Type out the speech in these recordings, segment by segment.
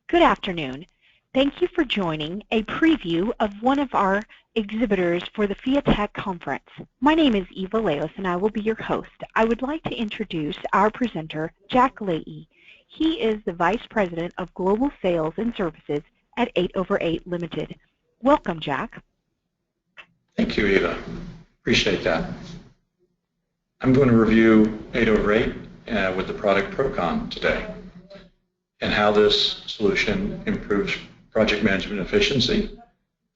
Good afternoon. Thank you for joining a preview of one of our exhibitors for the Fiatech conference. My name is Eva Leos and I will be your host. I would like to introduce our presenter, Jack Leahy. He is the Vice President of Global Sales and Services at 8over8 Limited. Welcome, Jack. Thank you, Eva. Appreciate that. I'm going to review 8over8 with the product Procon today, and how this solution improves project management efficiency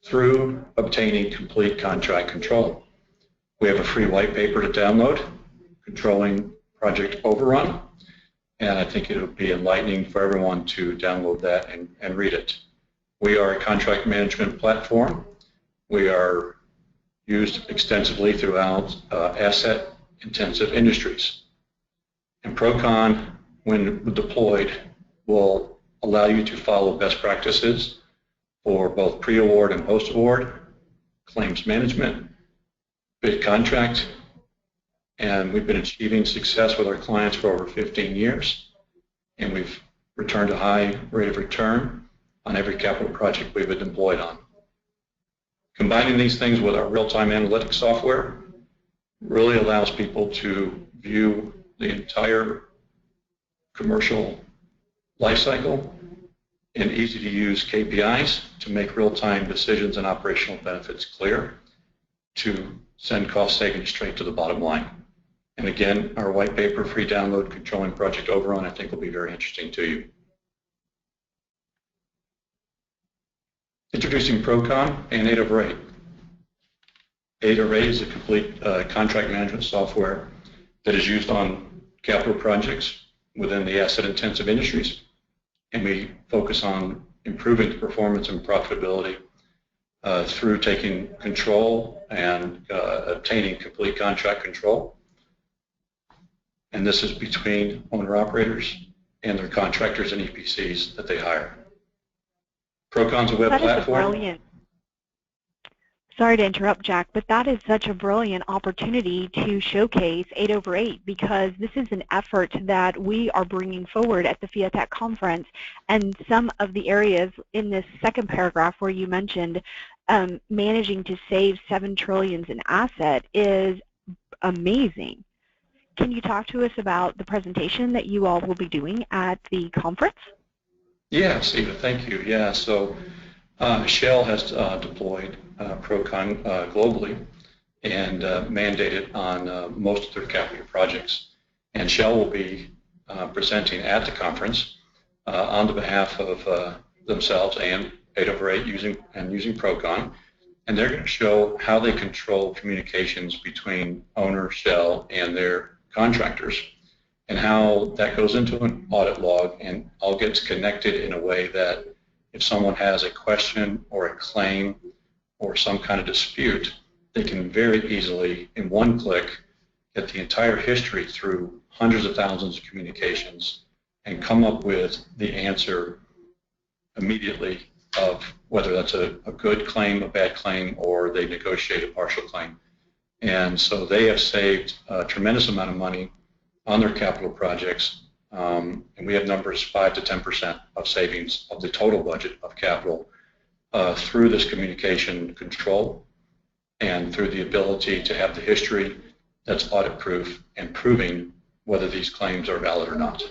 through obtaining complete contract control. We have a free white paper to download, Controlling Project Overrun, and I think it'll be enlightening for everyone to download that and read it. We are a contract management platform. We are used extensively throughout asset-intensive industries. And Procon, when deployed, will allow you to follow best practices for both pre-award and post-award, claims management, bid contract, and we've been achieving success with our clients for over 15 years, and we've returned a high rate of return on every capital project we've been deployed on. Combining these things with our real-time analytics software really allows people to view the entire commercial life cycle and easy-to-use KPIs to make real-time decisions and operational benefits clear, to send cost savings straight to the bottom line. And again, our white paper, free download, Controlling Project Overrun, I think will be very interesting to you. Introducing Procon and 8over8. 8over8 is a complete contract management software that is used on capital projects within the asset-intensive industries. And we focus on improving the performance and profitability through taking control and obtaining complete contract control. And this is between owner-operators and their contractors and EPCs that they hire. Procon's a web platform. Brilliant. Sorry to interrupt, Jack, but that is such a brilliant opportunity to showcase 8over8, because this is an effort that we are bringing forward at the Fiatech conference, and some of the areas in this second paragraph where you mentioned managing to save $7 trillion in asset is amazing. Can you talk to us about the presentation that you all will be doing at the conference? Yes, Eva, thank you. Yeah, so Shell has deployed Procon globally and mandated on most of their capital projects. And Shell will be presenting at the conference on the behalf of themselves and 8over8 using Procon. And they're going to show how they control communications between owner Shell and their contractors, and how that goes into an audit log and all gets connected in a way that if someone has a question or a claim or some kind of dispute, they can very easily, in one click, get the entire history through hundreds of thousands of communications and come up with the answer immediately of whether that's a good claim, a bad claim, or they negotiate a partial claim. And so they have saved a tremendous amount of money on their capital projects, and we have numbers 5 to 10% of savings of the total budget of capital through this communication control and through the ability to have the history that's audit-proof and proving whether these claims are valid or not.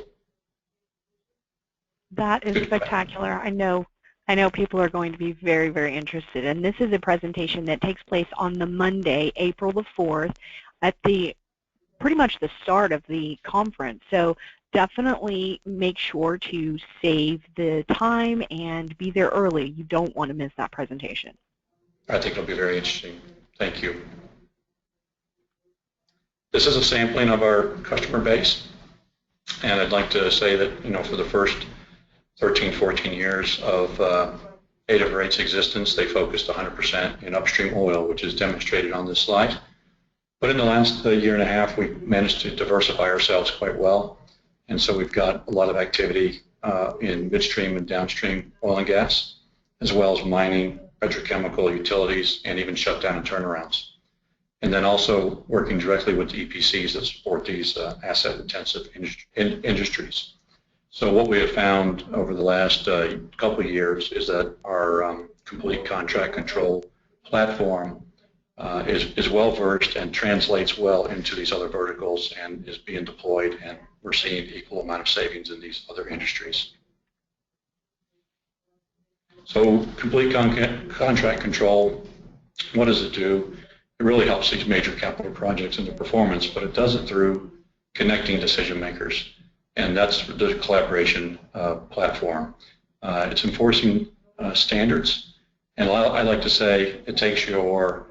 That is spectacular. I know people are going to be very, very interested. And this is a presentation that takes place on the Monday, April the 4th, at pretty much the start of the conference. So definitely make sure to save the time and be there early. You don't want to miss that presentation. I think it'll be very interesting. Thank you. This is a sampling of our customer base, and I'd like to say that, you know, for the first 13, 14 years of 8over8's existence, they focused 100% in upstream oil, which is demonstrated on this slide. But in the last year and a half, we've managed to diversify ourselves quite well. And so we've got a lot of activity in midstream and downstream oil and gas, as well as mining, petrochemical, utilities, and even shutdown and turnarounds. And then also working directly with the EPCs that support these asset-intensive industries. So what we have found over the last couple of years is that our complete contract control platform is well versed and translates well into these other verticals and is being deployed, and we're seeing equal amount of savings in these other industries. So complete contract control, what does it do? It really helps these major capital projects into performance, but it does it through connecting decision makers, and that's the collaboration platform. It's enforcing standards, and I like to say it takes your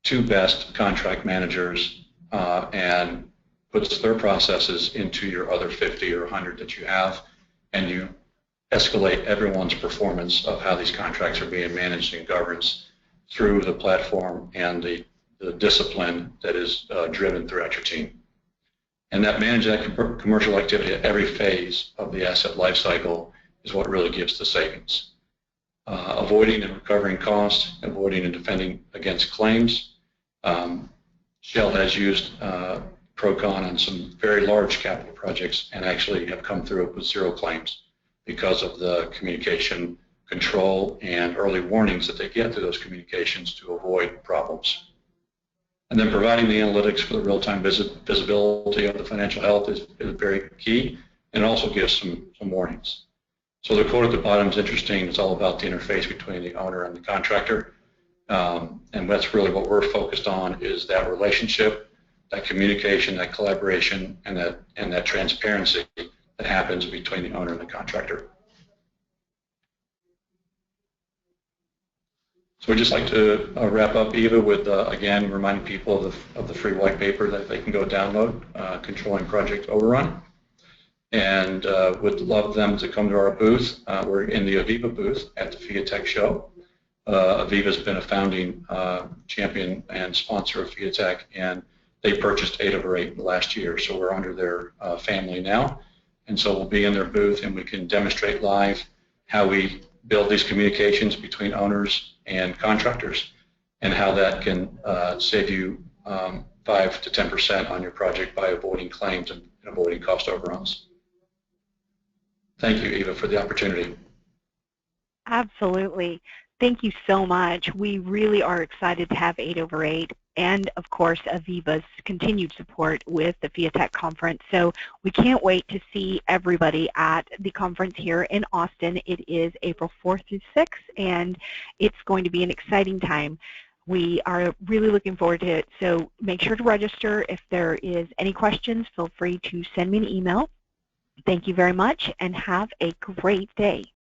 two best contract managers and puts their processes into your other 50 or 100 that you have, and you escalate everyone's performance of how these contracts are being managed and governed through the platform and the discipline that is driven throughout your team. And that managing that commercial activity at every phase of the asset lifecycle is what really gives the savings. Avoiding and recovering costs, avoiding and defending against claims. Shell has used Procon on some very large capital projects and actually have come through it with 0 claims because of the communication control and early warnings that they get through those communications to avoid problems. And then providing the analytics for the real-time visibility of the financial health is very key, and also gives some warnings. So the quote at the bottom is interesting. It's all about the interface between the owner and the contractor. And that's really what we're focused on, is that relationship, that communication, that collaboration, and that transparency that happens between the owner and the contractor. So we'd just like to wrap up, Eva, with again reminding people of the free white paper that they can go download, Controlling Project Overrun. And would love them to come to our booth. We're in the Aviva booth at the Fiatech show. Aviva's been a founding champion and sponsor of Fiatech, and they purchased 8over8 last year, so we're under their family now. And so we'll be in their booth, and we can demonstrate live how we build these communications between owners and contractors, and how that can save you 5 to 10% on your project by avoiding claims and avoiding cost overruns. Thank you, Eva, for the opportunity. Absolutely. Thank you so much. We really are excited to have 8over8 and, of course, Aviva's continued support with the Fiatech conference. So we can't wait to see everybody at the conference here in Austin. It is April 4th through 6th, and it's going to be an exciting time. We are really looking forward to it. So make sure to register. If there is any questions, feel free to send me an email. Thank you very much, and have a great day.